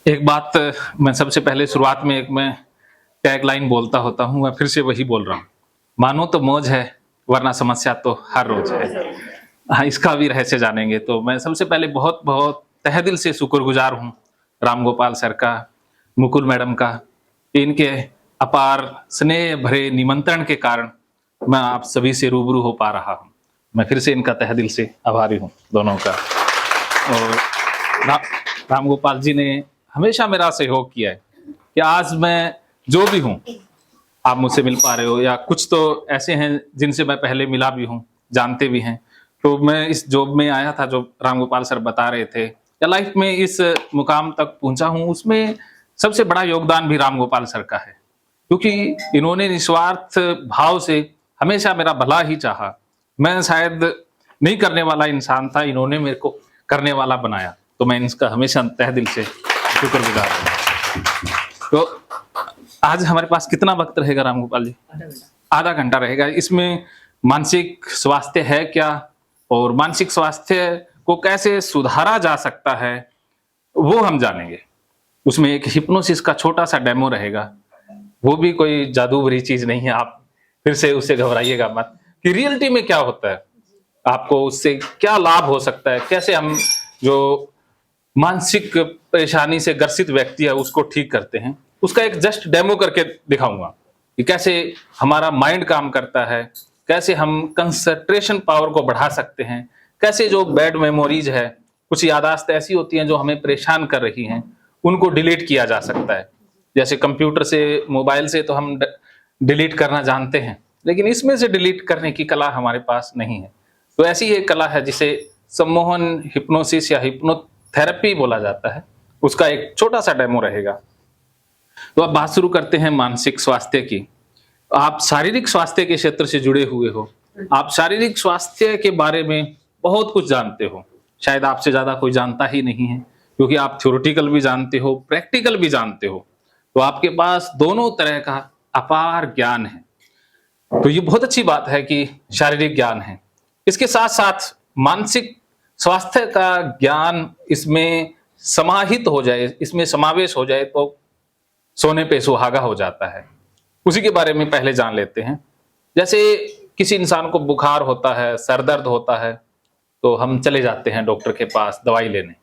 एक बात मैं सबसे पहले शुरुआत में एक मैं टैगलाइन बोलता होता हूँ, मैं फिर से वही बोल रहा हूँ। मानो तो मौज है, वरना समस्या तो हर रोज है। हाँ, इसका भी रहस्य जानेंगे तो मैं सबसे पहले बहुत-बहुत तहे दिल से शुक्रगुजार हूँ राम गोपाल सर का, मुकुल मैडम का, इनके अपार स्नेह भरे निमंत्रण के कारण मैं आप सभी से रूबरू हो पा रहा हूँ। मैं फिर से इनका तहे दिल से आभारी हूँ, दोनों का। और रा राम गोपाल जी ने हमेशा मेरा सहयोग किया है कि आज मैं जो भी हूँ, आप मुझसे मिल पा रहे हो या कुछ तो ऐसे हैं जिनसे मैं पहले मिला भी हूँ, जानते भी हैं। तो मैं इस जॉब में आया था जो राम गोपाल सर बता रहे थे या लाइफ में इस मुकाम तक पहुँचा हूँ, उसमें सबसे बड़ा योगदान भी राम गोपाल सर का है। क्योंकि इन्होंने निस्वार्थ भाव से हमेशा मेरा भला ही चाहा। मैं शायद नहीं करने वाला इंसान था, इन्होंने मेरे को करने वाला बनाया। तो मैं इनका हमेशा तहे दिल से शुक्रगुजार हूँ। तो आज हमारे पास कितना वक्त रहेगा राम गोपाल जी? आधा घंटा रहेगा। इसमें मानसिक स्वास्थ्य है क्या और मानसिक स्वास्थ्य को कैसे सुधारा जा सकता है, वो हम जानेंगे। उसमें एक हिप्नोसिस का छोटा-सा डेमो रहेगा। वो भी कोई जादू भरी चीज़ नहीं है, आप फिर से उससे घबराइएगा मत कि रियलिटी में क्या होता है, आपको उससे क्या लाभ हो सकता है, कैसे हम जो मानसिक परेशानी से ग्रसित व्यक्ति है उसको ठीक करते हैं। उसका एक जस्ट डेमो करके दिखाऊँगा कि कैसे हमारा माइंड काम करता है, कैसे हम कंसंट्रेशन पावर को बढ़ा सकते हैं, कैसे जो बैड मेमोरीज है, कुछ याददाश्त ऐसी होती हैं जो हमें परेशान कर रही हैं, उनको डिलीट किया जा सकता है। जैसे कंप्यूटर से, मोबाइल से तो हम डिलीट करना जानते हैं, लेकिन इसमें से डिलीट करने की कला हमारे पास नहीं है। तो ऐसी एक कला है जिसे सम्मोहन हिप्नोसिस या हिप्नोथेरेपी बोला जाता है। उसका एक छोटा-सा डेमो रहेगा। तो अब बात शुरू करते हैं मानसिक स्वास्थ्य की। आप शारीरिक स्वास्थ्य के क्षेत्र से जुड़े हुए हो। आप शारीरिक स्वास्थ्य के बारे में बहुत कुछ जानते हो। शायद आपसे ज़्यादा कोई जानता ही नहीं है, क्योंकि आप थ्योरेटिकल भी जानते हो, प्रैक्टिकल भी जानते हो। तो आपके पास दोनों तरह का अपार ज्ञान है। तो ये बहुत अच्छी बात है कि शारीरिक ज्ञान है। इसके साथ-साथ मानसिक स्वास्थ्य का ज्ञान इसमें समाहित हो जाए, इसमें समावेश हो जाए तो सोने पे सुहागा हो जाता है। उसी के बारे में पहले जान लेते हैं। जैसे किसी इंसान को बुखार होता है, सर दर्द होता है, तो हम चले जाते हैं डॉक्टर के पास दवाई लेने।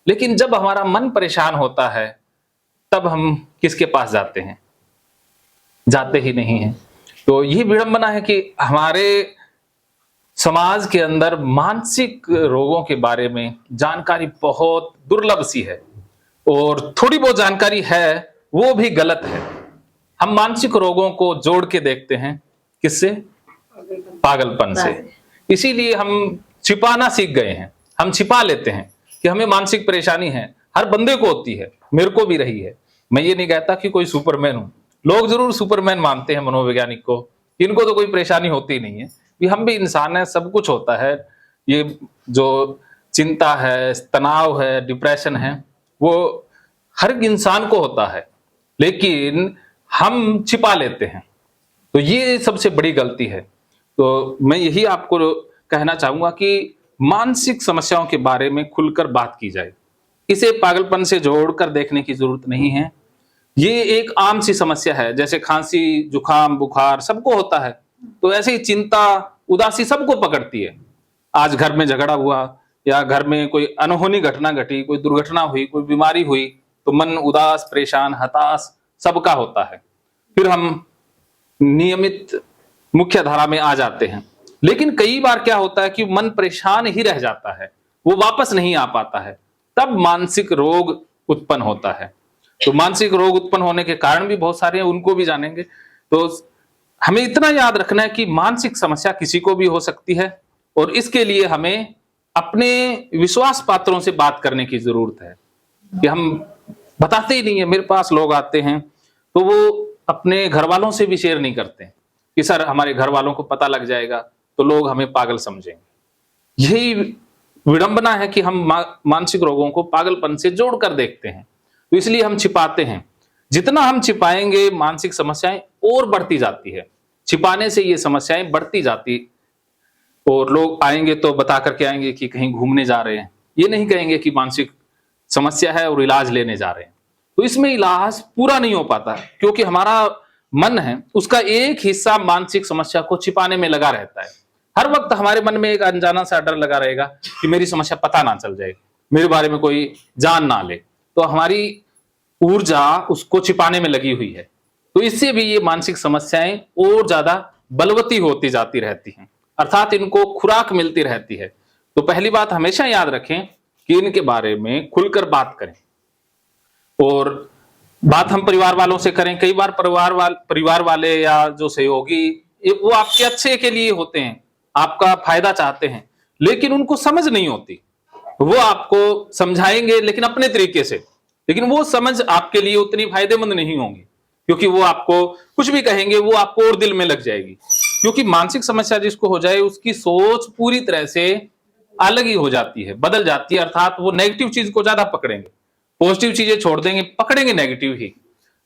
लेकिन जब हमारा मन परेशान होता है, तब हम किसके पास जाते हैं? जाते ही नहीं हैं। तो ये विडंबना है कि हमारे समाज के अंदर मानसिक रोगों के बारे में जानकारी बहुत दुर्लभ सी है और थोड़ी बहुत जानकारी है, वो भी गलत है। हम मानसिक रोगों को जोड़ के देखते हैं, किससे? पागलपन से। इसीलिए हम छिपाना सीख गए हैं। हम छिपा लेते हैं कि हमें मानसिक परेशानी है। हर बंदे को होती है, मेरे को भी रही है। मैं ये नहीं कहता कि कोई सुपरमैन हूं। लोग जरूर सुपरमैन मानते हैं मनोवैज्ञानिक को, इनको तो कोई परेशानी होती नहीं है। कि हम भी इंसान हैं, सब कुछ होता है। ये जो चिंता है, तनाव है, डिप्रेशन है, वो हर इंसान को होता है, लेकिन हम छिपा लेते हैं। तो ये सबसे बड़ी गलती है। तो मैं यही आपको कहना चाहूंगा कि मानसिक समस्याओं के बारे में खुलकर बात की जाए। इसे पागलपन से जोड़कर देखने की जरूरत नहीं है। ये एक आम सी समस्या है, जैसे खांसी, जुकाम, बुखार सबको होता है। तो ऐसे ही चिंता, उदासी सबको पकड़ती है। आज घर में झगड़ा हुआ या घर में कोई अनहोनी घटना घटी, कोई दुर्घटना हुई, कोई बीमारी हुई, तो मन उदास, परेशान, हताश सबका होता है। फिर हम नियमित मुख्य धारा में आ जाते हैं। लेकिन कई बार क्या होता है कि मन परेशान ही रह जाता है, वो वापस नहीं आ पाता है, तब मानसिक रोग उत्पन्न होता है। तो मानसिक रोग उत्पन्न होने के कारण भी बहुत सारे हैं, उनको भी जानेंगे। तो हमें इतना याद रखना है कि मानसिक समस्या किसी को भी हो सकती है और इसके लिए हमें अपने विश्वास पात्रों से बात करने की जरूरत है। कि हम बताते ही नहीं है। मेरे पास लोग आते हैं तो वो अपने घर वालों से भी शेयर नहीं करते कि सर हमारे घर वालों को पता लग जाएगा तो लोग हमें पागल समझेंगे। यही विडंबना है कि हम मानसिक रोगों को पागलपन से जोड़कर देखते हैं, तो इसलिए हम छिपाते हैं। जितना हम छिपाएंगे मानसिक समस्याएं और बढ़ती जाती है। छिपाने से ये समस्याएं बढ़ती जाती और लोग आएंगे तो बता करके आएंगे कि कहीं घूमने जा रहे हैं, ये नहीं कहेंगे कि मानसिक समस्या है और इलाज लेने जा रहे हैं। तो इसमें इलाज पूरा नहीं हो पाता, क्योंकि हमारा मन है उसका एक हिस्सा मानसिक समस्या को छिपाने में लगा रहता है। हर वक्त हमारे मन में एक अनजाना सा डर लगा रहेगा कि मेरी समस्या पता ना चल जाए, मेरे बारे में कोई जान ना ले, तो हमारी ऊर्जा उसको छिपाने में लगी हुई है। तो इससे भी ये मानसिक समस्याएं और ज्यादा बलवती होती जाती रहती हैं, अर्थात इनको खुराक मिलती रहती है। तो पहली बात हमेशा याद रखें कि इनके बारे में खुलकर बात करें, और बात हम परिवार वालों से करें। कई बार परिवार वाले या जो सहयोगी वो आपके अच्छे के लिए होते हैं, आपका फायदा चाहते हैं, लेकिन उनको समझ नहीं होती। वो आपको समझाएंगे लेकिन अपने तरीके से, लेकिन वो समझ आपके लिए उतनी फायदेमंद नहीं होंगी, क्योंकि वो आपको कुछ भी कहेंगे वो आपको और दिल में लग जाएगी। क्योंकि मानसिक समस्या जिसको हो जाए उसकी सोच पूरी तरह से अलग ही हो जाती है, बदल जाती है, अर्थात वो नेगेटिव चीज को ज्यादा पकड़ेंगे, पॉजिटिव चीजें छोड़ देंगे, पकड़ेंगे नेगेटिव ही।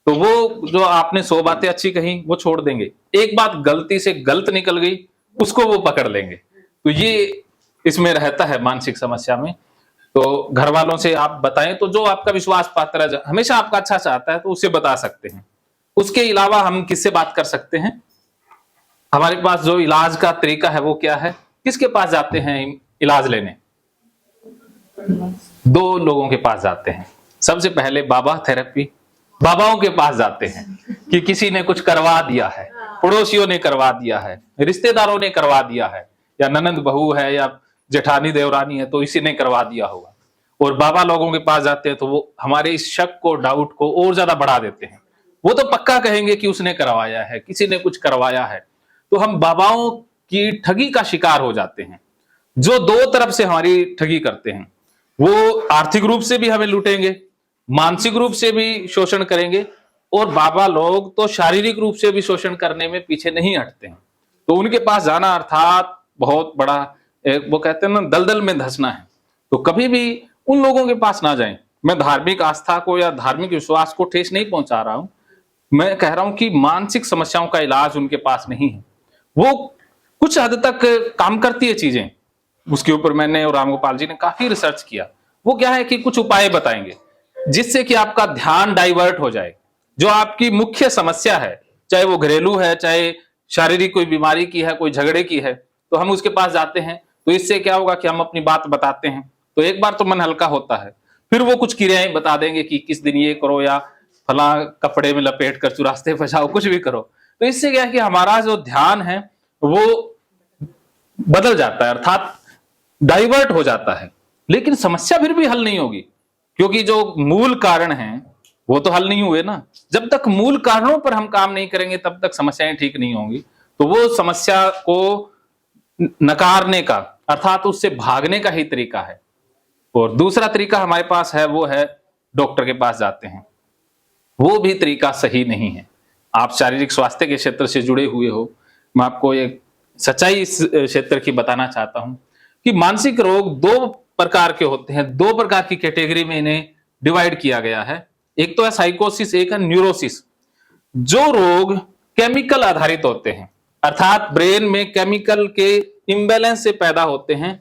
तो वो जो आपने 100 बातें अच्छी कही वो छोड़ देंगे, एक बात गलती से गलत निकल गई उसको वो पकड़ लेंगे। तो ये इसमें रहता है मानसिक समस्या में। तो घर वालों से आप बताएं तो जो आपका विश्वास पात्र है, हमेशा आपका अच्छा चाहता है, तो उसे बता सकते हैं। उसके अलावा हम किससे बात कर सकते हैं? हमारे पास जो इलाज का तरीका है वो क्या है? किसके पास जाते हैं इलाज लेने? 2 लोगों के पास जाते हैं। सबसे पहले बाबा थेरेपी, बाबाओं के पास जाते हैं कि किसी ने कुछ करवा दिया है, पड़ोसियों ने करवा दिया है, रिश्तेदारों ने करवा दिया है, या ननंद बहू है या जेठानी देवरानी है तो इसी ने करवा दिया होगा। और बाबा लोगों के पास जाते हैं तो वो हमारे इस शक को, डाउट को और ज्यादा बढ़ा देते हैं। वो तो पक्का कहेंगे कि उसने करवाया है, किसी ने कुछ करवाया है। तो हम बाबाओं की ठगी का शिकार हो जाते हैं, जो 2 तरफ से हमारी ठगी करते हैं। वो आर्थिक रूप से भी हमें लूटेंगे, मानसिक रूप से भी शोषण करेंगे, और बाबा लोग तो शारीरिक रूप से भी शोषण करने में पीछे नहीं हटते हैं। तो उनके पास जाना अर्थात बहुत बड़ा वो कहते हैं ना, दलदल में धंसना है। तो कभी भी उन लोगों के पास ना जाएं। मैं धार्मिक आस्था को या धार्मिक विश्वास को ठेस नहीं पहुंचा रहा हूं, मैं कह रहा हूं कि मानसिक समस्याओं का इलाज उनके पास नहीं है। वो कुछ हद तक काम करती है चीजें, उसके ऊपर मैंने और रामगोपाल जी ने काफी रिसर्च किया। वो क्या है कि कुछ उपाय बताएंगे जिससे कि आपका ध्यान डाइवर्ट हो जाए। जो आपकी मुख्य समस्या है, चाहे वो घरेलू है, चाहे शारीरिक कोई बीमारी की है, कोई झगड़े की है, तो हम उसके पास जाते हैं। तो इससे क्या होगा कि हम अपनी बात बताते हैं, तो एक बार तो मन हल्का होता है। फिर वो कुछ क्रियाएं बता देंगे कि किस दिन ये करो, या फला कपड़े में लपेट कर चुरास्ते फंसाओ, कुछ भी करो। तो इससे क्या है कि हमारा जो ध्यान है वो बदल जाता है, अर्थात डाइवर्ट हो जाता है। लेकिन समस्या फिर भी हल नहीं होगी, क्योंकि जो मूल कारण हैं वो तो हल नहीं हुए ना। जब तक मूल कारणों पर हम काम नहीं करेंगे तब तक समस्याएं ठीक नहीं होंगी। तो वो समस्या को नकारने का, अर्थात उससे भागने का ही तरीका है। और दूसरा तरीका हमारे पास है, वो है डॉक्टर के पास जाते हैं। वो भी तरीका सही नहीं है। आप शारीरिक स्वास्थ्य के क्षेत्र से जुड़े हुए हो, मैं आपको एक सच्चाई इस क्षेत्र की बताना चाहता हूं कि मानसिक रोग 2 प्रकार के होते हैं। 2 प्रकार की कैटेगरी में इन्हें डिवाइड किया गया है। एक तो है साइकोसिस, एक है न्यूरोसिस। जो रोग केमिकल आधारित होते हैं, अर्थात ब्रेन में केमिकल के इम्बैलेंस से पैदा होते हैं,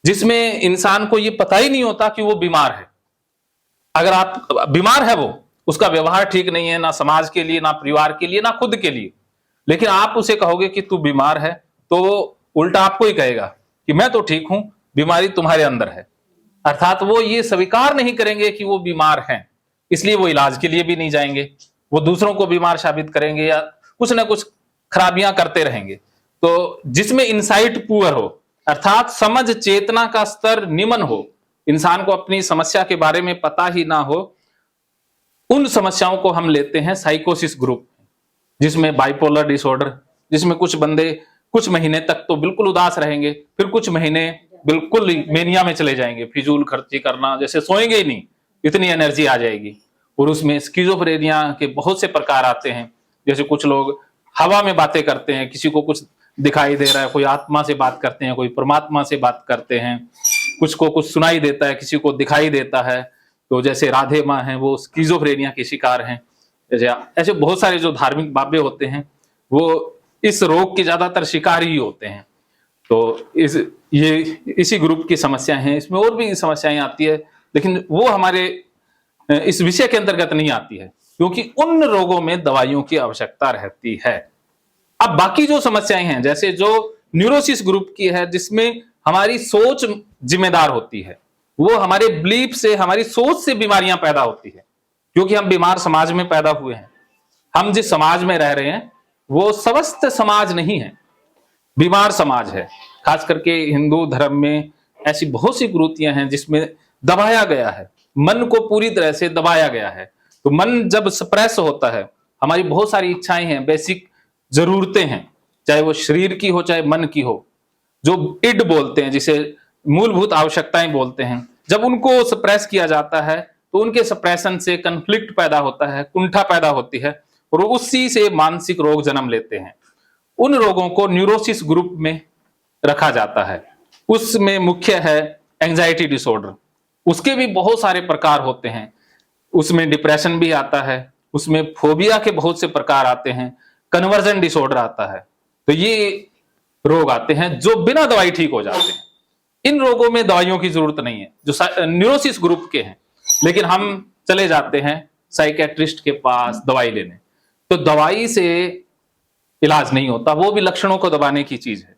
जिसमें इंसान को ये पता ही नहीं होता कि वो बीमार है। अगर आप बीमार है, वो उसका व्यवहार ठीक नहीं है, ना समाज के लिए, ना परिवार के लिए, ना खुद के लिए, लेकिन आप उसे कहोगे कि तू बीमार है तो उल्टा आपको ही कहेगा कि मैं तो ठीक हूं, बीमारी तुम्हारे अंदर है। अर्थात वो ये स्वीकार नहीं करेंगे कि वो बीमार हैं, इसलिए वो इलाज के लिए भी नहीं जाएंगे। वो दूसरों को बीमार साबित करेंगे या कुछ ना कुछ खराबियां करते रहेंगे। तो जिसमें इनसाइट पुअर हो, अर्थात समझ चेतना का स्तर निम्न हो, इंसान को अपनी समस्या के बारे में पता ही ना हो, उन समस्याओं को हम लेते हैं साइकोसिस ग्रुप, जिसमें बाइपोलर डिसऑर्डर, जिसमें कुछ बंदे कुछ महीने तक तो बिल्कुल उदास रहेंगे, फिर कुछ महीने बिल्कुल मेनिया में चले जाएंगे, फिजूल खर्ची करना, जैसे सोएंगे ही नहीं, इतनी एनर्जी आ जाएगी। और उसमें स्किज़ोफ्रेनिया के बहुत से प्रकार आते हैं। जैसे कुछ लोग हवा में बातें करते हैं, किसी को कुछ दिखाई दे रहा है, कोई आत्मा से बात करते हैं, कोई परमात्मा से बात करते हैं, कुछ को कुछ सुनाई देता है, किसी को दिखाई देता है। तो जैसे राधे माँ हैं, वो स्किज़ोफ्रेनिया के शिकार हैं। जैसे ऐसे बहुत सारे जो धार्मिक बाबे होते हैं वो इस रोग के ज्यादातर शिकार ही होते हैं। तो इसी ग्रुप की समस्या है। इसमें और भी समस्याएं आती है, लेकिन वो हमारे इस विषय के अंतर्गत नहीं आती है, क्योंकि उन रोगों में दवाइयों की आवश्यकता रहती है। अब बाकी जो समस्याएं हैं, जैसे जो न्यूरोसिस ग्रुप की है, जिसमें हमारी सोच जिम्मेदार होती है, वो हमारे बिलीफ से, हमारी सोच से बीमारियां पैदा होती है, क्योंकि हम बीमार समाज में पैदा हुए हैं। हम जिस समाज में रह रहे हैं वो स्वस्थ समाज नहीं है, बीमार समाज है। खास करके हिंदू धर्म में ऐसी बहुत सी कुरीतियां हैं जिसमें दबाया गया है, मन को पूरी तरह से दबाया गया है। तो मन जब सप्रेस होता है, हमारी बहुत सारी इच्छाएं हैं, बेसिक जरूरतें हैं, चाहे वो शरीर की हो चाहे मन की हो, जो इड बोलते हैं, जिसे मूलभूत आवश्यकताएं बोलते हैं, जब उनको सप्रेस किया जाता है तो उनके सप्रेशन से कन्फ्लिक्ट पैदा होता है, कुंठा पैदा होती है, और उसी से मानसिक रोग जन्म लेते हैं। उन रोगों को न्यूरोसिस ग्रुप में रखा जाता है। उसमें मुख्य है एंजाइटी डिसऑर्डर। उसके भी बहुत सारे प्रकार होते हैं, उसमें डिप्रेशन भी आता है, उसमें फोबिया के बहुत से प्रकार आते हैं, कन्वर्जन डिसऑर्डर आता है। तो ये रोग आते हैं जो बिना दवाई ठीक हो जाते हैं। इन रोगों में दवाइयों की जरूरत नहीं है, जो न्यूरोसिस ग्रुप के हैं, लेकिन हम चले जाते हैं साइकेट्रिस्ट के पास दवाई लेने। तो दवाई से इलाज नहीं होता, वो भी लक्षणों को दबाने की चीज है।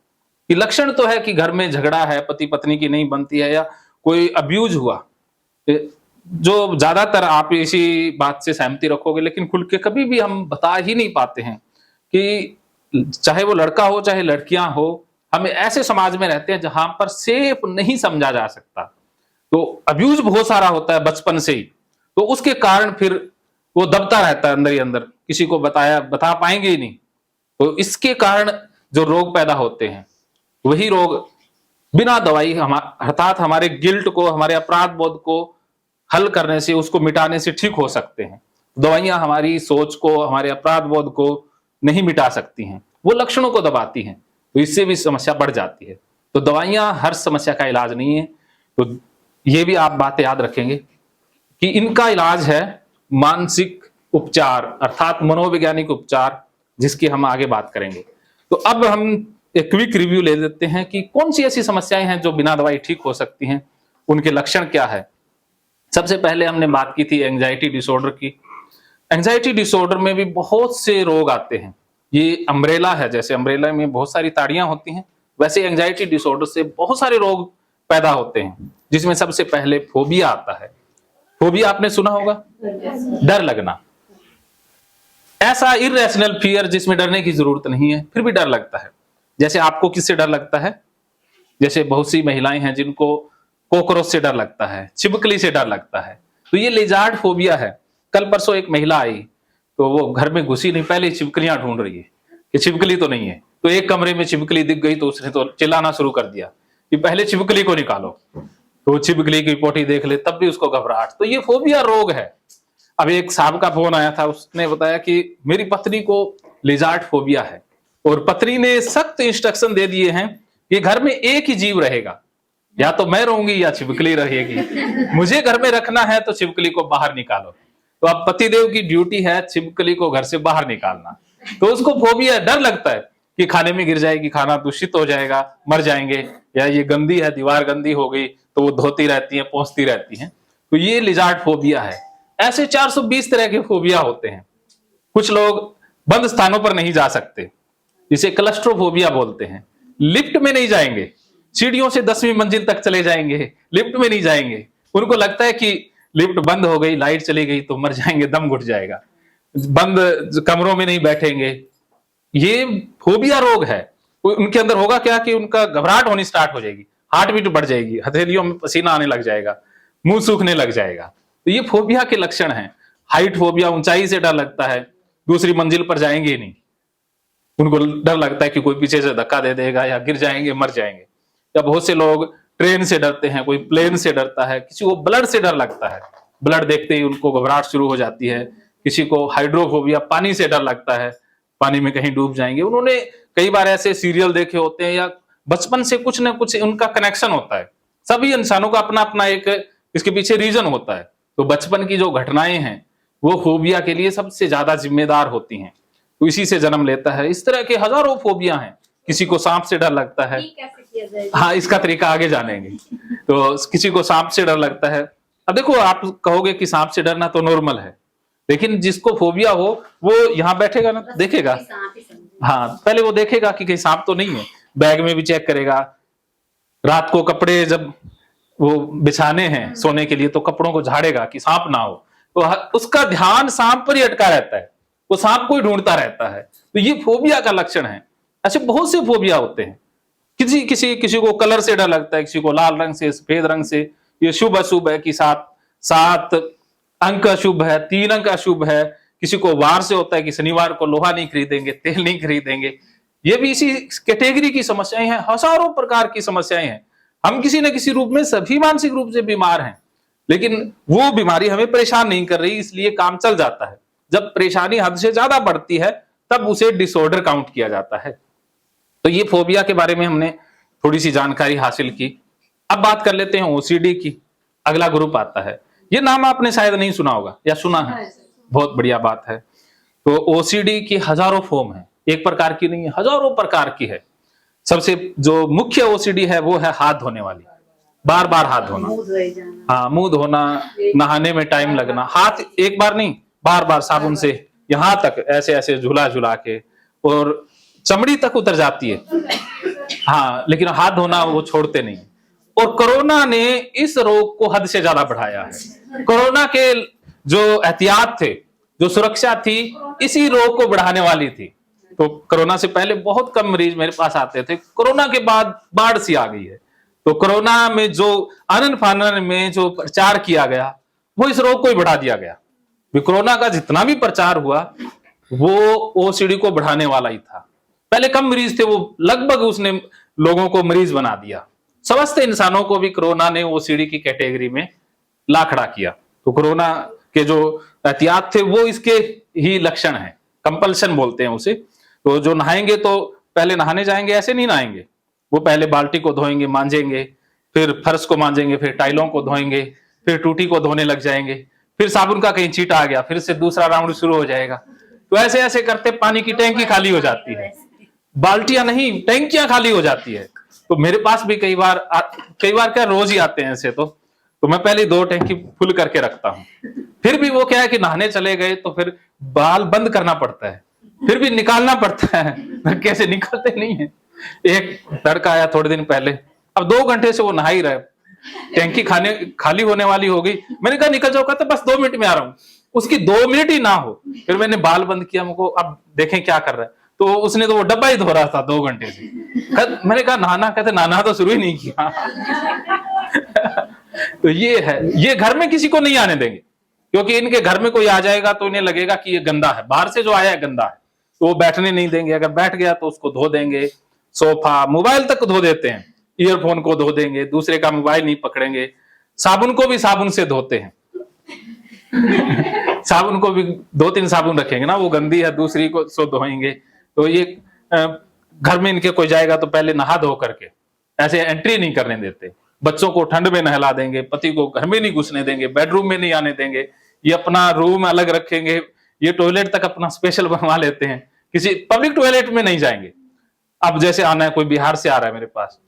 कि लक्षण तो है कि घर में झगड़ा है, पति पत्नी की नहीं बनती है, या कोई अब्यूज हुआ, जो ज्यादातर आप इसी बात से सहमति रखोगे, लेकिन खुल के कभी भी हम बता ही नहीं पाते हैं कि चाहे वो लड़का हो चाहे लड़कियां हो, हम ऐसे समाज में रहते हैं जहां पर सेफ नहीं समझा जा सकता। तो अब्यूज बहुत सारा होता है बचपन से ही, तो उसके कारण फिर वो दबता रहता है अंदर ही अंदर, किसी को बता पाएंगे ही नहीं। तो इसके कारण जो रोग पैदा होते हैं, वही रोग बिना दवाई अर्थात हमारे गिल्ट को, हमारे अपराध बोध को हल करने से, उसको मिटाने से ठीक हो सकते हैं। दवाइयां हमारी सोच को, हमारे अपराध बोध को नहीं मिटा सकती हैं, वो लक्षणों को दबाती हैं, तो इससे भी समस्या बढ़ जाती है। तो दवाइयां हर समस्या का इलाज नहीं है। तो ये भी आप बातें याद रखेंगे कि इनका इलाज है मानसिक उपचार, अर्थात मनोवैज्ञानिक उपचार, जिसकी हम आगे बात करेंगे। तो अब हम एक क्विक रिव्यू ले लेते हैं कि कौन सी ऐसी समस्याएं हैं जो बिना दवाई ठीक हो सकती हैं, उनके लक्षण क्या है। सबसे पहले हमने बात की थी एंजाइटी डिसऑर्डर की। एंजाइटी डिसऑर्डर में भी बहुत से रोग आते हैं। ये अम्ब्रेला है, जैसे अम्ब्रेला में बहुत सारी ताड़ियां होती हैं, वैसे एंजाइटी डिसऑर्डर से बहुत सारे रोग पैदा होते हैं, जिसमें सबसे पहले फोबिया आता है। फोबिया आपने सुना होगा, डर लगना, ऐसा इर्रेशनल फियर जिसमें डरने की जरूरत नहीं है फिर भी डर लगता है। जैसे आपको किससे डर लगता है? जैसे बहुत सी महिलाएं हैं जिनको कॉकरोच से डर लगता है, छिपकली से डर लगता है, तो ये लिजार्ड फोबिया है। कल परसों एक महिला आई, तो वो घर में घुसी नहीं, पहले छिपकलियां ढूंढ रही है कि छिपकली तो नहीं है। तो एक कमरे में छिपकली दिख गई तो उसने तो चिल्लाना शुरू कर दिया कि पहले छिपकली को निकालो। तो छिपकली की पोटी देख ले तब भी उसको घबराहट। तो ये फोबिया रोग है। अब एक साहब का फोन आया था, उसने बताया कि मेरी पत्नी को लिजार्ड फोबिया है, और पत्नी ने सख्त इंस्ट्रक्शन दे दिए हैं कि घर में एक ही जीव रहेगा, या तो मैं रहूंगी या छिपकली रहेगी, मुझे घर में रखना है तो छिपकली को बाहर निकालो। तो अब पतिदेव की ड्यूटी है छिपकली को घर से बाहर निकालना। तो उसको फोबिया, डर लगता है कि खाने में गिर जाएगी, खाना दूषित हो जाएगा, मर जाएंगे, या ये गंदी है, दीवार गंदी हो गई, तो वो धोती रहती है, पोंछती रहती है। तो ये लिजार्ड फोबिया है। ऐसे 420 तरह के फोबिया होते हैं। कुछ लोग बंद स्थानों पर नहीं जा सकते, जिसे क्लस्ट्रोफोबिया बोलते हैं। लिफ्ट में नहीं जाएंगे, सीढ़ियों से 10वीं मंजिल तक चले जाएंगे, लिफ्ट में नहीं जाएंगे। उनको लगता है कि लिफ्ट बंद हो गई, लाइट चली गई तो मर जाएंगे, दम घुट जाएगा। बंद कमरों में नहीं बैठेंगे। ये फोबिया रोग है। उनके अंदर होगा क्या कि उनका घबराहट होनी स्टार्ट हो जाएगी, हार्ट बीट बढ़ जाएगी, हथेलियों में पसीना आने लग जाएगा, मुंह सूखने लग जाएगा। तो ये फोबिया के लक्षण हैं। हाइट फोबिया, ऊंचाई से डर लगता है, दूसरी मंजिल पर जाएंगे ही नहीं। उनको डर लगता है कि कोई पीछे से धक्का दे देगा या गिर जाएंगे, मर जाएंगे। या बहुत से लोग ट्रेन से डरते हैं, कोई प्लेन से डरता है, किसी को ब्लड से डर लगता है, ब्लड देखते ही उनको घबराहट शुरू हो जाती है। किसी को हाइड्रोफोबिया, पानी से डर लगता है, पानी में कहीं डूब जाएंगे। उन्होंने कई बार ऐसे सीरियल देखे होते हैं, या बचपन से कुछ ना कुछ उनका कनेक्शन होता है। सभी इंसानों का अपना अपना एक इसके पीछे रीजन होता है। तो बचपन की जो घटनाएं हैं वो फोबिया के लिए सबसे ज्यादा जिम्मेदार होती हैं, तो इसी से जन्म लेता है। इस तरह के हजारों फोबिया हैं। किसी को सांप से डर लगता है, हाँ इसका तरीका आगे जानेंगे। तो किसी को सांप से डर लगता है, अब देखो, आप कहोगे कि सांप से डरना तो नॉर्मल है, लेकिन जिसको फोबिया हो वो यहाँ बैठेगा ना, देखेगा, हाँ पहले वो देखेगा कि कहीं सांप तो नहीं है, बैग में भी चेक करेगा, रात को कपड़े जब वो बिछाने हैं सोने के लिए तो कपड़ों को झाड़ेगा कि सांप ना हो, तो उसका ध्यान सांप पर ही अटका रहता है, वो सांप को ही ढूंढता रहता है। तो ये फोबिया का लक्षण है। ऐसे बहुत से फोबिया होते हैं। किसी को कलर से डर लगता है, किसी को लाल रंग से, सफेद रंग से। ये शुभ अशुभ है कि सात अंक अशुभ है, 3 अंक अशुभ है। किसी को वार से होता है कि शनिवार को लोहा नहीं खरीदेंगे, तेल नहीं खरीदेंगे। ये भी इसी कैटेगरी की समस्याएं हैं। हजारों प्रकार की समस्याएं हैं। हम किसी न किसी रूप में सभी मानसिक रूप से बीमार हैं, लेकिन वो बीमारी हमें परेशान नहीं कर रही, इसलिए काम चल जाता है। जब परेशानी हद से ज्यादा बढ़ती है तब उसे डिसऑर्डर काउंट किया जाता है। तो ये फोबिया के बारे में हमने थोड़ी सी जानकारी हासिल की। अब बात कर लेते हैं ओसीडी की। अगला ग्रुप आता है, ये नाम आपने शायद नहीं सुना होगा या सुना है, बहुत बढ़िया बात है। तो ओसीडी की हजारों फॉर्म है, एक प्रकार की नहीं है, हजारों प्रकार की है। सबसे जो मुख्य ओसीडी है वो है हाथ धोने वाली, बार बार हाथ धोना, हाँ मुंह धोना, नहाने में टाइम लगना, हाथ एक बार नहीं बार बार साबुन से यहां तक ऐसे ऐसे झुला झुला के, और चमड़ी तक उतर जाती है, हाँ लेकिन हाथ धोना वो छोड़ते नहीं। और कोरोना ने इस रोग को हद से ज्यादा बढ़ाया है। कोरोना के जो एहतियात थे, जो सुरक्षा थी, इसी रोग को बढ़ाने वाली थी। तो कोरोना से पहले बहुत कम मरीज मेरे पास आते थे, कोरोना के बाद बाढ़ सी आ गई है। तो कोरोना में जो आनन फानन में जो प्रचार किया गया वो इस रोग को ही बढ़ा दिया गया। कोरोना का जितना भी प्रचार हुआ वो ओसीडी को बढ़ाने वाला ही था। पहले कम मरीज थे, वो लगभग उसने लोगों को मरीज बना दिया। स्वस्थ इंसानों को भी कोरोना ने ओसीडी की कैटेगरी में ला खड़ा किया। तो कोरोना के जो एहतियात थे वो इसके ही लक्षण हैं, कंपल्शन बोलते हैं उसे। तो जो नहाएंगे तो पहले नहाने जाएंगे, ऐसे नहीं नहाएंगे, वो पहले बाल्टी को धोएंगे, मांजेंगे, फिर फर्श को मांजेंगे, फिर टाइलों को धोएंगे, फिर टूटी को धोने लग जाएंगे, फिर साबुन का कहीं छींटा आ गया, फिर से दूसरा राउंड शुरू हो जाएगा। तो ऐसे ऐसे करते पानी की टैंकी खाली हो जाती है, बाल्टियां नहीं टैंकियां खाली हो जाती है। तो मेरे पास भी कई बार क्या रोज ही आते हैं ऐसे। तो मैं पहले 2 टैंकी फुल करके रखता हूँ। फिर भी वो क्या है कि नहाने चले गए तो फिर बाल बंद करना पड़ता है, फिर भी निकालना पड़ता है, कैसे निकलते नहीं है। एक लड़का आया थोड़े दिन पहले, अब 2 घंटे से वो नहा ही रहे, टैंकी खाली होने वाली हो गई। मैंने कहा निकल जाओ, कहता बस 2 मिनट में आ रहा हूँ। उसकी 2 मिनट ही ना हो, फिर मैंने बाल बंद किया, मुझको अब देखें क्या कर रहा है। तो उसने तो वो डब्बा ही धो रहा था 2 घंटे से। मैंने कहा नहाना, कहते नहाना तो शुरू ही नहीं किया। तो ये है, ये घर में किसी को नहीं आने देंगे, क्योंकि इनके घर में कोई आ जाएगा तो इन्हें लगेगा कि ये गंदा है, बाहर से जो आया है गंदा है, तो वो बैठने नहीं देंगे। अगर बैठ गया तो उसको धो देंगे, सोफा, मोबाइल तक धो देते हैं, ईयरफोन को धो देंगे, दूसरे का मोबाइल नहीं पकड़ेंगे। साबुन को भी साबुन से धोते हैं। साबुन को भी 2-3 साबुन रखेंगे ना, वो गंदी है, दूसरी को सो धोएंगे। तो ये घर में इनके कोई जाएगा तो पहले नहा धो करके, ऐसे एंट्री नहीं करने देते। बच्चों को ठंड में नहला देंगे, पति को घर में नहीं घुसने देंगे, बेडरूम में नहीं आने देंगे, ये अपना रूम अलग रखेंगे, ये टॉयलेट तक अपना स्पेशल बनवा लेते हैं, किसी पब्लिक टॉयलेट में नहीं जाएंगे। अब जैसे आना है, कोई बिहार से आ रहा है मेरे पास,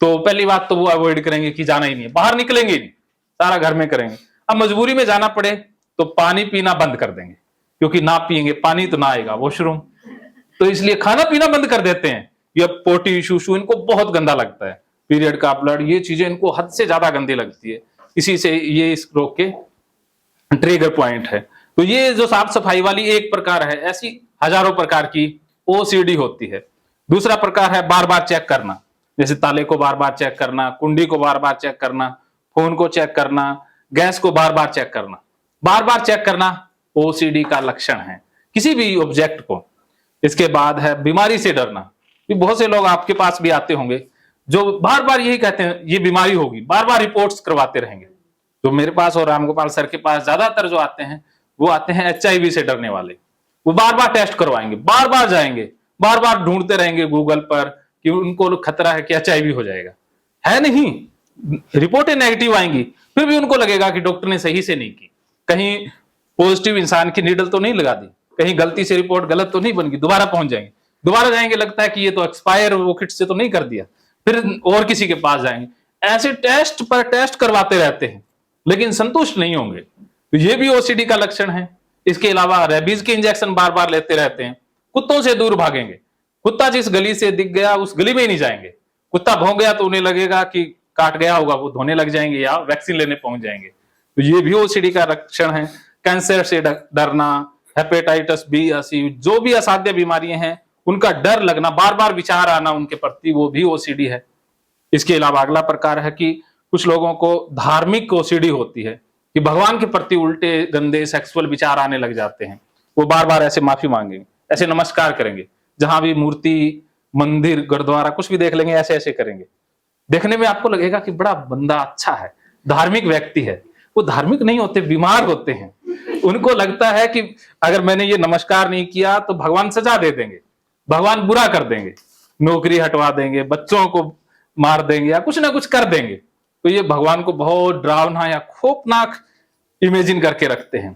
तो पहली बात तो वो अवॉइड करेंगे कि जाना ही नहीं है, बाहर निकलेंगे ही नहीं, सारा घर में करेंगे। अब मजबूरी में जाना पड़े तो पानी पीना बंद कर देंगे, क्योंकि ना पिएंगे पानी तो ना आएगा वॉशरूम। तो इसलिए खाना पीना बंद कर देते हैं। ये पोटी शूशू इनको बहुत गंदा लगता है, पीरियड का ब्लड, ये चीजें इनको हद से ज्यादा गंदी लगती है। इसी से ये इस रोग के ट्रिगर पॉइंट है। तो ये जो साफ सफाई वाली एक प्रकार है, ऐसी हजारों प्रकार की ओसीडी होती है। दूसरा प्रकार है बार बार चेक करना, जैसे ताले को बार बार चेक करना, कुंडी को बार बार चेक करना, फोन को चेक करना, गैस को बार बार चेक करना। बार बार चेक करना ओसीडी का लक्षण है, किसी भी ऑब्जेक्ट को। इसके बाद है बीमारी से डरना। बहुत से लोग आपके पास भी आते होंगे जो बार बार यही कहते हैं ये बीमारी होगी, बार बार रिपोर्ट्स करवाते रहेंगे। तो मेरे पास और रामगोपाल सर के पास ज्यादातर जो आते हैं वो आते हैं HIV से डरने वाले। वो बार बार टेस्ट करवाएंगे, बार बार जाएंगे, बार बार ढूंढते रहेंगे गूगल पर कि उनको खतरा है कि HIV हो जाएगा। है नहीं, रिपोर्टें नेगेटिव आएंगी, फिर भी उनको लगेगा कि डॉक्टर ने सही से नहीं की, कहीं पॉजिटिव इंसान की नीडल तो नहीं लगा दी, कहीं गलती से रिपोर्ट गलत तो नहीं बन गई। दोबारा पहुंच जाएंगे, दोबारा जाएंगे, लगता है कि ये तो एक्सपायर वो किट से तो नहीं कर दिया, फिर और किसी के पास जाएंगे। ऐसे टेस्ट पर टेस्ट करवाते रहते हैं। लेकिन संतुष्ट नहीं होंगे, तो ये भी ओसीडी का लक्षण है। इसके अलावा रेबीज के इंजेक्शन बार बार लेते रहते हैं, कुत्तों से दूर भागेंगे, कुत्ता जिस गली से दिख गया उस गली में ही नहीं जाएंगे, कुत्ता भौंक गया तो उन्हें लगेगा कि काट गया होगा, वो धोने लग जाएंगे या वैक्सीन लेने पहुंच जाएंगे, तो ये भी ओसीडी का लक्षण है। कैंसर से डरना, हेपेटाइटिस बी या सी, जो भी असाध्य बीमारियां हैं उनका डर लगना, बार बार विचार आना उनके प्रति, वो भी ओसीडी है। इसके अलावा अगला प्रकार है कि कुछ लोगों को धार्मिक ओसीडी होती है कि भगवान के प्रति उल्टे गंदे सेक्सुअल विचार आने लग जाते हैं, वो बार बार ऐसे माफी मांगेंगे, ऐसे नमस्कार करेंगे, जहां भी मूर्ति, मंदिर, गुरुद्वारा कुछ भी देख लेंगे ऐसे ऐसे करेंगे। देखने में आपको लगेगा कि बड़ा बंदा अच्छा है, धार्मिक व्यक्ति है, वो धार्मिक नहीं होते, बीमार होते हैं। उनको लगता है कि अगर मैंने ये नमस्कार नहीं किया तो भगवान सजा दे देंगे, भगवान बुरा कर देंगे, नौकरी हटवा देंगे, बच्चों को मार देंगे या कुछ ना कुछ कर देंगे, तो ये भगवान को बहुत डरावना या खौफनाक इमेजिन करके रखते हैं।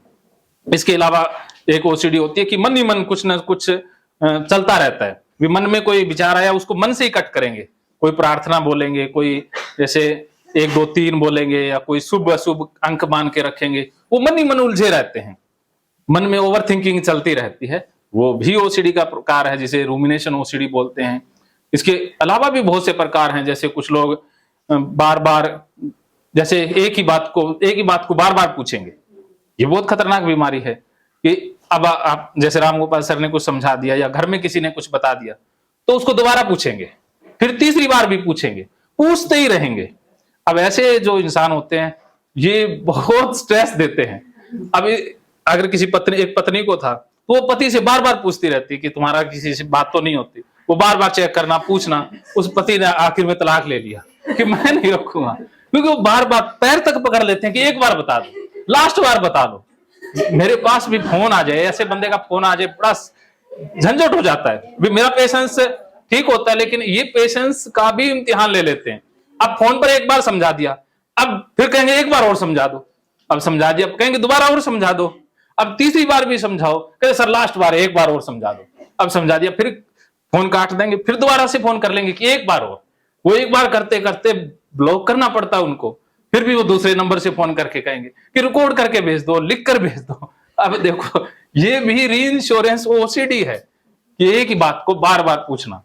इसके अलावा एक ओसीडी होती है कि मन ही मन कुछ ना कुछ चलता रहता है, मन में कोई विचार आया उसको मन से ही कट करेंगे, कोई प्रार्थना बोलेंगे, कोई जैसे 1 2 3 बोलेंगे या कोई शुभ अशुभ अंक मान के रखेंगे, वो मन ही मन उलझे रहते हैं, मन में ओवर थिंकिंग चलती रहती है, वो भी ओसीडी का प्रकार है, जिसे रूमिनेशन ओसीडी बोलते हैं। इसके अलावा भी बहुत से प्रकार हैं, जैसे कुछ लोग बार बार जैसे एक ही बात को बार बार पूछेंगे, ये बहुत खतरनाक बीमारी है कि अब आप जैसे रामगोपाल सर ने कुछ समझा दिया या घर में किसी ने कुछ बता दिया तो उसको दोबारा पूछेंगे, फिर तीसरी बार भी पूछेंगे, पूछते ही रहेंगे। अब ऐसे जो इंसान होते हैं ये बहुत स्ट्रेस देते हैं। अब अगर किसी एक पत्नी को था तो वो पति से बार बार पूछती रहती कि तुम्हारा किसी से बात तो नहीं होती, वो बार बार चेक करना, पूछना, उस पति ने आखिर में तलाक ले लिया कि मैं नहीं रखूंगा, क्योंकि वो बार बार पैर तक पकड़ लेते हैं कि एक बार बता दो, लास्ट बार बता दो, मेरे पास भी फोन आ जाए, ऐसे बंदे का फोन आ जाए, बड़ा झंझट हो जाता है। मेरा पेशेंस ठीक होता है लेकिन ये पेशेंस का भी इम्तिहान ले लेते हैं। अब फोन पर एक बार समझा दिया, अब फिर कहेंगे एक बार और समझा दो, अब समझा दिया, कहेंगे दोबारा और समझा दो, अब तीसरी बार भी समझाओ, कहे सर लास्ट बार एक बार और समझा दो, अब समझा दिया, फिर फोन काट देंगे, फिर दोबारा से फोन कर लेंगे कि एक बार और, वो एक बार करते करते ब्लॉक करना पड़ता उनको, फिर भी वो दूसरे नंबर से फोन करके कहेंगे कि रिकॉर्ड करके भेज दो, लिख कर भेज दो। अब देखो ये भी रीइंश्योरेंस ओसीडी है कि एक ही बात को बार बार पूछना।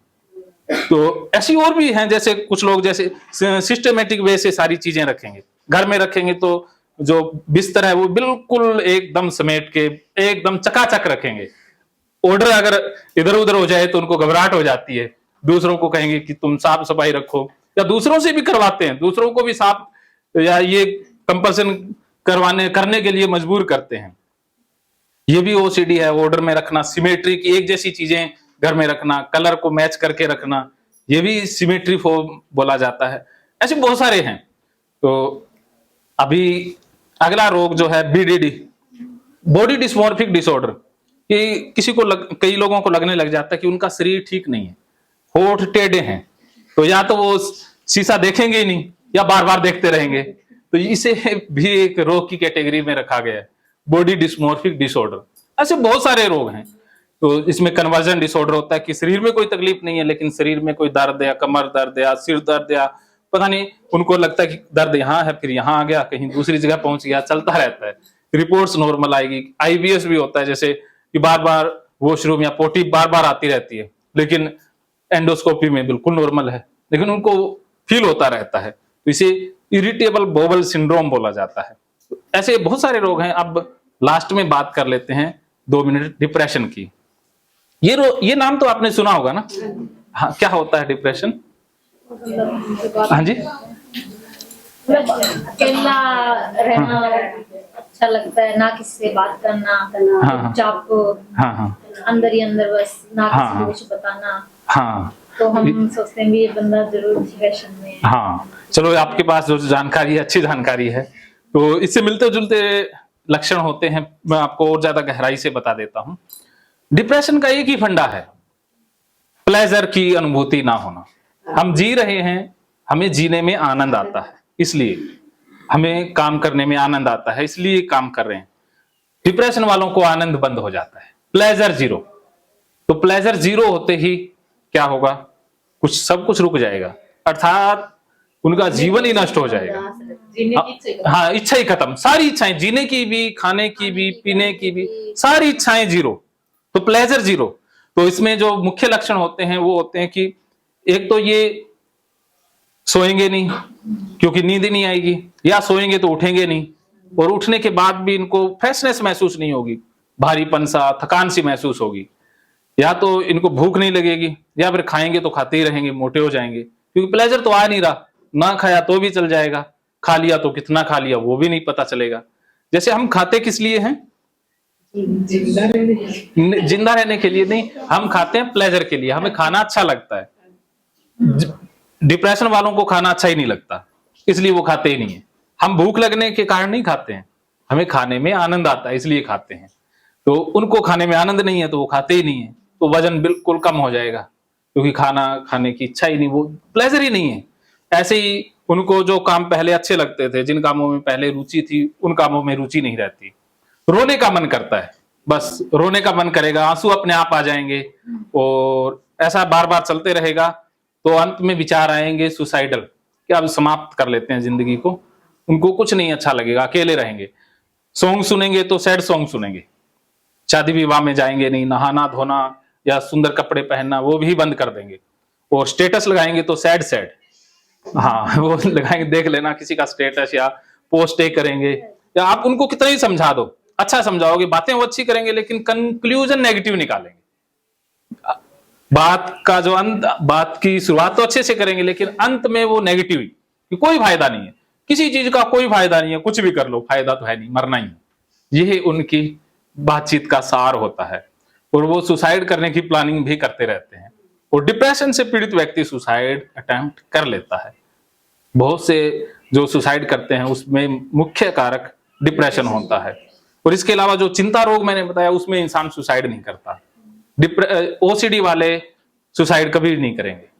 तो ऐसी और भी हैं, जैसे कुछ लोग जैसे सिस्टमेटिक वे से सारी चीजें रखेंगे, घर में रखेंगे तो जो बिस्तर है वो बिल्कुल एकदम समेट के एकदम चकाचक रखेंगे। ऑर्डर अगर इधर उधर हो जाए तो उनको घबराहट हो जाती है, दूसरों को कहेंगे कि तुम साफ सफाई रखो, या दूसरों से भी करवाते हैं, दूसरों को भी साफ या ये कंपल्सन करने के लिए मजबूर करते हैं। ये भी ओसीडी है, ऑर्डर में रखना, सिमेट्री की एक जैसी चीजें घर में रखना, कलर को मैच करके रखना, ये भी सिमेट्री फॉर्म बोला जाता है। ऐसे बहुत सारे हैं। तो अभी अगला रोग जो है बीडीडी, बॉडी डिस्मॉर्फिक डिसऑर्डर, कि किसी को कई लोगों को लगने लग जाता है कि उनका शरीर ठीक नहीं है, होठ टेढ़े हैं, तो या तो वो शीशा देखेंगे ही नहीं या बार बार देखते रहेंगे, तो इसे भी एक रोग की कैटेगरी में रखा गया है, बॉडी डिस्मॉर्फिक डिसऑर्डर। ऐसे बहुत सारे रोग हैं। तो इसमें कन्वर्जन डिसऑर्डर होता है कि शरीर में कोई तकलीफ नहीं है लेकिन शरीर में कोई दर्द या कमर दर्द या सिर दर्द या पता नहीं, उनको लगता है कि दर्द यहाँ है फिर यहाँ आ गया, कहीं दूसरी जगह पहुंच गया, चलता रहता है। रिपोर्ट्स नॉर्मल आएगी। आईबीएस भी होता है, जैसे कि बार बार वॉशरूम या पोटी बार बार आती रहती है लेकिन एंडोस्कोपी में बिल्कुल नॉर्मल है, लेकिन उनको फील होता रहता है, तो इसे इरिटेबल बोवल सिंड्रोम बोला जाता है। तो ऐसे बहुत सारे रोग हैं। अब लास्ट में बात कर लेते हैं 2 मिनट डिप्रेशन की। ये नाम तो आपने सुना होगा ना? हाँ, क्या होता है डिप्रेशन? हाँ जी, अकेला रहना अच्छा लगता है, ना किसी से बात करना, चुपचाप अंदर ही अंदर बस, ना किसी को कुछ बताना। हाँ, तो हम सोचते हैं भी ये बंदा जरूर डिप्रेशन में है। हाँ, चलो आपके पास जो जानकारी है अच्छी जानकारी है, तो इससे मिलते जुलते लक्षण होते हैं। मैं आपको और ज्यादा गहराई से बता देता हूं। डिप्रेशन का एक ही फंडा है, प्लेजर की अनुभूति ना होना। हम जी रहे हैं, हमें जीने में आनंद आता है, इसलिए हमें काम करने में आनंद आता है, इसलिए काम कर रहे हैं। डिप्रेशन वालों को आनंद बंद हो जाता है, प्लेजर जीरो। तो प्लेजर जीरो होते ही क्या होगा? सब कुछ रुक जाएगा, अर्थात उनका जीवन ही नष्ट हो जाएगा। जीने की इच्छा ही खत्म। हाँ, इच्छा ही खत्म, सारी इच्छाएं, जीने की भी, खाने की भी, पीने की भी, सारी इच्छाएं जीरो, तो प्लेजर जीरो। तो इसमें जो मुख्य लक्षण होते हैं वो होते हैं कि एक तो ये सोएंगे नहीं क्योंकि नींद ही नहीं आएगी, या सोएंगे तो उठेंगे नहीं, और उठने के बाद भी इनको फ्रेशनेस महसूस नहीं होगी, भारीपन सा, थकान सी महसूस होगी, या तो इनको भूख नहीं लगेगी, या फिर खाएंगे तो खाते ही रहेंगे, मोटे हो जाएंगे, क्योंकि प्लेजर तो आ नहीं रहा, ना खाया तो भी चल जाएगा, खा लिया तो कितना खा लिया वो भी नहीं पता चलेगा। जैसे हम खाते किस लिए हैं? जिंदा रहने के लिए नहीं, हम खाते हैं प्लेजर के लिए, हमें खाना अच्छा लगता है। डिप्रेशन वालों को खाना अच्छा ही नहीं लगता, इसलिए वो खाते ही नहीं है। हम भूख लगने के कारण नहीं खाते हैं, हमें खाने में आनंद आता है इसलिए खाते हैं। तो उनको खाने में आनंद नहीं है तो वो खाते ही नहीं है, तो वजन बिल्कुल कम हो जाएगा, क्योंकि खाना खाने की इच्छा ही नहीं, वो प्लेजर ही नहीं है। ऐसे ही उनको जो काम पहले अच्छे लगते थे, जिन कामों में पहले रुचि थी, उन कामों में रुचि नहीं रहती। रोने का मन करता है, बस रोने का मन करेगा, आंसू अपने आप आ जाएंगे, और ऐसा बार बार चलते रहेगा, तो अंत में विचार आएंगे सुसाइडल, कि अब समाप्त कर लेते हैं जिंदगी को। उनको कुछ नहीं अच्छा लगेगा, अकेले रहेंगे। सॉन्ग सुनेंगे तो सैड सॉन्ग सुनेंगे, शादी विवाह में जाएंगे नहीं, नहाना धोना या सुंदर कपड़े पहनना वो भी बंद कर देंगे, और स्टेटस लगाएंगे तो सैड सैड, हाँ वो लगाएंगे, देख लेना किसी का स्टेटस या पोस्ट करेंगे, या आप उनको कितना ही समझा दो, अच्छा समझाओगे, बातें वो अच्छी करेंगे, लेकिन कंक्लूजन नेगेटिव निकालेंगे। बात का जो अंत, बात की शुरुआत तो अच्छे से करेंगे, लेकिन अंत में वो नेगेटिव ही, कि कोई फायदा नहीं है, किसी चीज का कोई फायदा नहीं है, कुछ भी कर लो फायदा तो है नहीं, मरना ही है। यही उनकी बातचीत का सार होता है, और वो सुसाइड करने की प्लानिंग भी करते रहते हैं। और डिप्रेशन से पीड़ित व्यक्ति सुसाइड अटेम्प्ट कर लेता है। बहुत से जो सुसाइड करते हैं उसमें मुख्य कारक डिप्रेशन होता है, और इसके अलावा जो चिंता रोग मैंने बताया उसमें इंसान सुसाइड नहीं करता। ओसीडी वाले सुसाइड कभी नहीं करेंगे,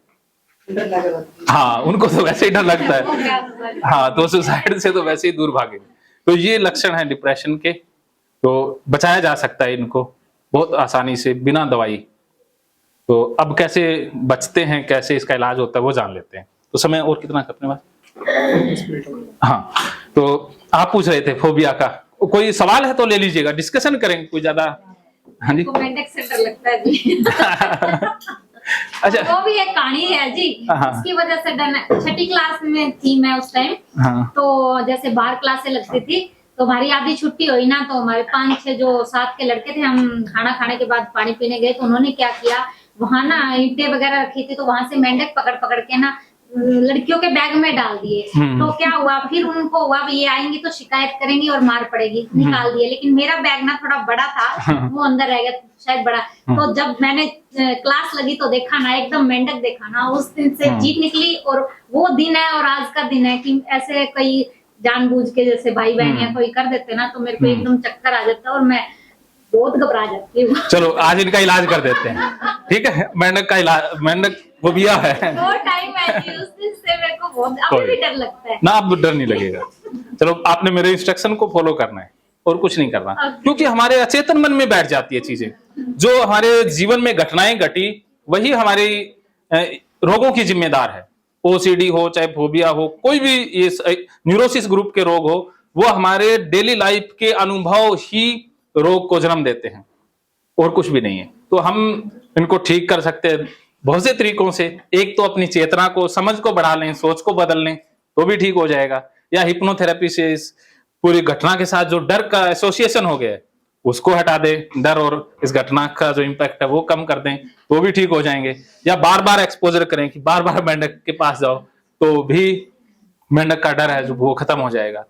हाँ उनको तो वैसे ही डर लगता है, हाँ तो सुसाइड से तो वैसे ही दूर भागेंगे। तो ये लक्षण है डिप्रेशन के, तो बचाया जा सकता है इनको बहुत आसानी से बिना दवाई। तो अब कैसे बचते हैं, कैसे इसका इलाज होता है वो जान लेते हैं। तो समय और कितना है अपने पास? हाँ, तो आप पूछ रहे थे फोबिया का, कोई सवाल है तो ले लीजिएगा, डिस्कशन करेंगे, कोई ज्यादा। हाँ जी, मेंढक से डर लगता है जी। अच्छा, वो भी एक कहानी है जी, इसकी वजह से डर। छठी क्लास में थी मैं उस टाइम, तो जैसे बाहर क्लासें लगती थी, तो हमारी आधी छुट्टी हुई ना, तो हमारे 5-6 जो साथ के लड़के थे, हम खाना खाने के बाद पानी पीने गए, तो उन्होंने क्या किया, वहां ना ईंटें वगैरह रखी थी, तो वहां से मेंढक पकड़ पकड़ के ना लड़कियों के बैग में डाल दिए। तो क्या हुआ, फिर उनको हुआ ये आएंगी तो शिकायत करेंगी और मार पड़ेगी, निकाल दिए। लेकिन मेरा बैग ना थोड़ा बड़ा था, वो अंदर रह गया शायद बड़ा। तो जब मैंने क्लास लगी तो देखा ना, एकदम मेंढक देखा ना, उस दिन से जीत निकली। और वो दिन है और आज का दिन है कि ऐसे कई जानबूझ के जैसे भाई बहन या कोई कर देते ना, तो मेरे को एकदम चक्कर आ जाता है और मैं बहुत घबरा जाती हूँ। चलो आज इनका इलाज कर देते हैं, ठीक है? मेंढक का इलाज, मेंढक फोबिया है, वो टाइम है जी, उस दिन से मेरे को बहुत अभी भी डर लगता है ना, अब डर नहीं लगेगा। चलो आपने मेरे इंस्ट्रक्शन को फॉलो करना है और कुछ नहीं करना, क्योंकि हमारे अचेतन मन में बैठ जाती है चीजें। जो हमारे जीवन में घटनाएं घटी वही हमारे रोगों की जिम्मेदार है। ओसीडी हो चाहे फोबिया हो, कोई भी ये न्यूरोसिस ग्रुप के रोग हो, वो हमारे डेली लाइफ के अनुभव ही रोग को जन्म देते हैं और कुछ भी नहीं है। तो हम इनको ठीक कर सकते हैं बहुत से तरीकों से। एक तो अपनी चेतना को, समझ को बढ़ा लें, सोच को बदल लें तो भी ठीक हो जाएगा, या हिप्नोथेरेपी से इस पूरी घटना के साथ जो डर का एसोसिएशन हो गया है उसको हटा दें, डर और इस घटना का जो इम्पैक्ट है वो कम कर दें तो भी ठीक हो जाएंगे। या बार बार एक्सपोजर करें कि बार बार मेंढक के पास जाओ तो भी मेंढक का डर है जो वो खत्म हो जाएगा।